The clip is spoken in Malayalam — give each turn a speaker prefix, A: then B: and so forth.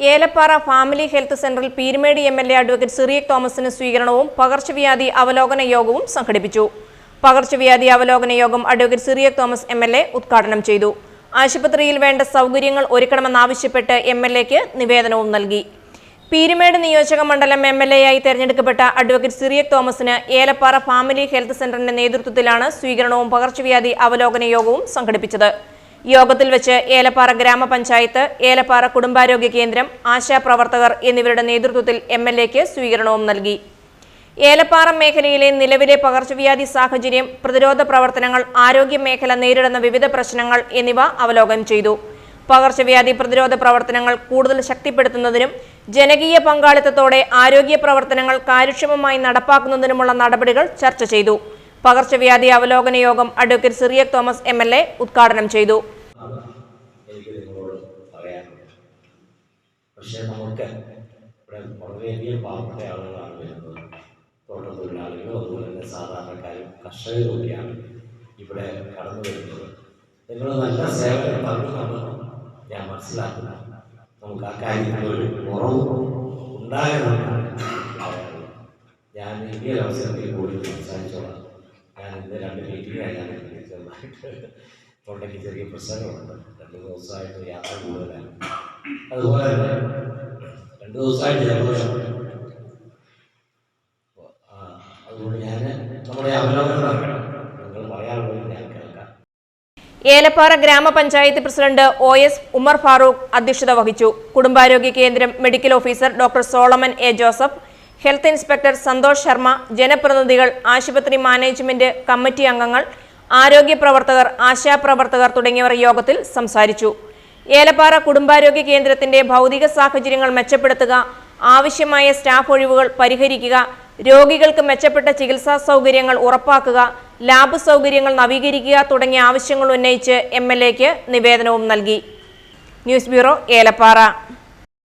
A: ഏലപ്പാറ ഫാമിലി ഹെൽത്ത് സെന്ററിൽ പീരുമേട് എം.എൽ.എ. അഡ്വക്കേറ്റ് സിറിയക് തോമസിന് സ്വീകരണവും പകർച്ചവ്യാധി അവലോകന യോഗവും സംഘടിപ്പിച്ചു. പകർച്ചവ്യാധി അവലോകന യോഗം അഡ്വക്കേറ്റ് സിറിയക് തോമസ് എം.എൽ.എ. ഉദ്ഘാടനം ചെയ്തു. ആശുപത്രിയിൽ വേണ്ട സൗകര്യങ്ങൾ ഒരുക്കണമെന്നാവശ്യപ്പെട്ട് എം.എൽ.എക്ക് നിവേദനവും നൽകി. പീരുമേട് നിയോജക മണ്ഡലം എം.എൽ.എ.ആയി തെരഞ്ഞെടുക്കപ്പെട്ട അഡ്വക്കേറ്റ് സിറിയക് തോമസിന് ഏലപ്പാറ ഫാമിലി ഹെൽത്ത് സെന്ററിന്റെ നേതൃത്വത്തിലാണ് സ്വീകരണവും പകർച്ചവ്യാധി അവലോകന യോഗവും സംഘടിപ്പിച്ചത്. യോഗത്തിൽ വെച്ച് ഏലപ്പാറ ഗ്രാമപഞ്ചായത്ത്, ഏലപ്പാറ കുടുംബാരോഗ്യ കേന്ദ്രം, ആശാപ്രവർത്തകർ എന്നിവരുടെ നേതൃത്വത്തിൽ എം.എൽ.എക്ക് സ്വീകരണവും നൽകി. ഏലപ്പാറ മേഖലയിലെ നിലവിലെ പകർച്ചവ്യാധി സാഹചര്യം, പ്രതിരോധ പ്രവർത്തനങ്ങൾ, ആരോഗ്യ മേഖല നേരിടുന്ന വിവിധ പ്രശ്നങ്ങൾ എന്നിവ അവലോകനം ചെയ്തു. പകർച്ചവ്യാധി പ്രതിരോധ പ്രവർത്തനങ്ങൾ കൂടുതൽ ശക്തിപ്പെടുത്തുന്നതിനും ജനകീയ പങ്കാളിത്തത്തോടെ ആരോഗ്യ പ്രവർത്തനങ്ങൾ കാര്യക്ഷമമായി നടപ്പാക്കുന്നതിനുമുള്ള നടപടികൾ ചർച്ച ചെയ്തു. പകർച്ചവ്യാധി അവലോകന യോഗം അഡ്വക്കേറ്റ് സിറിയക് തോമസ് എം.എൽ.എ. ഉദ്ഘാടനം ചെയ്തു.
B: പക്ഷേ നമുക്ക് ഇവിടെ വളരെയധികം പാവപ്പെട്ട ആളുകളാണ് വരുന്നത്. തോട്ടത്തൊഴിലാളികളും അതുപോലെ തന്നെ സാധാരണക്കാരും കർഷകരൊക്കെയാണ് ഇവിടെ കടന്നു വരുന്നത്. നിങ്ങൾ നല്ല സേവനം നൽകുന്നതെന്ന് ഞാൻ മനസ്സിലാക്കുന്നു. നമുക്ക് ആ കാര്യത്തിൽ ഒരു കുറവ് ഉണ്ടാകണമെന്നാണ് പറയാറുള്ളത്. ഞാൻ ഇന്ത്യ അവസരത്തിൽ കൂടി സംസാരിച്ചോളാം. ഞാൻ ഇന്ന് 2 മീറ്റിംഗായി ഞാൻ ചെറുതായിട്ട് തൊണ്ടയ്ക്ക് ചെറിയ പ്രശ്നങ്ങളുണ്ട്. 2 ദിവസമായിട്ട് യാത്ര കൂടുതലാണ്. അതുപോലെ തന്നെ 2 ദിവസമായിട്ട് ജലദോഷമുണ്ട്. അതുകൊണ്ട് ഞാൻ നമ്മുടെ അവലോകനം നടക്കണം. നിങ്ങൾ പറയാനുള്ളത് ഞാൻ കേൾക്കാം.
A: ഏലപ്പാറ ഗ്രാമപഞ്ചായത്ത് പ്രസിഡന്റ് OS ഉമർ ഫാറൂഖ് അധ്യക്ഷത വഹിച്ചു. കുടുംബാരോഗ്യ കേന്ദ്രം medical officer doctor Solomon A. Joseph, health inspector Santhosh Sharma, ജനപ്രതിനിധികൾ, ആശുപത്രി മാനേജ്മെന്റ് കമ്മിറ്റി അംഗങ്ങൾ, ആരോഗ്യ പ്രവർത്തകർ, ആശാപ്രവർത്തകർ തുടങ്ങിയവർ യോഗത്തിൽ സംസാരിച്ചു. ഏലപ്പാറ കുടുംബാരോഗ്യ കേന്ദ്രത്തിന്റെ ഭൗതിക സാഹചര്യങ്ങൾ മെച്ചപ്പെടുത്തുക, ആവശ്യമായ സ്റ്റാഫ് ഒഴിവുകൾ പരിഹരിക്കുക, രോഗികൾക്ക് മെച്ചപ്പെട്ട ചികിത്സാ സൗകര്യങ്ങൾ ഉറപ്പാക്കുക, ലാബ് സൗകര്യങ്ങൾ നവീകരിക്കുക തുടങ്ങിയ ആവശ്യങ്ങൾ ഉന്നയിച്ച് എം.എൽ.എക്ക് നിവേദനവും നൽകി. News bureau, Elappara.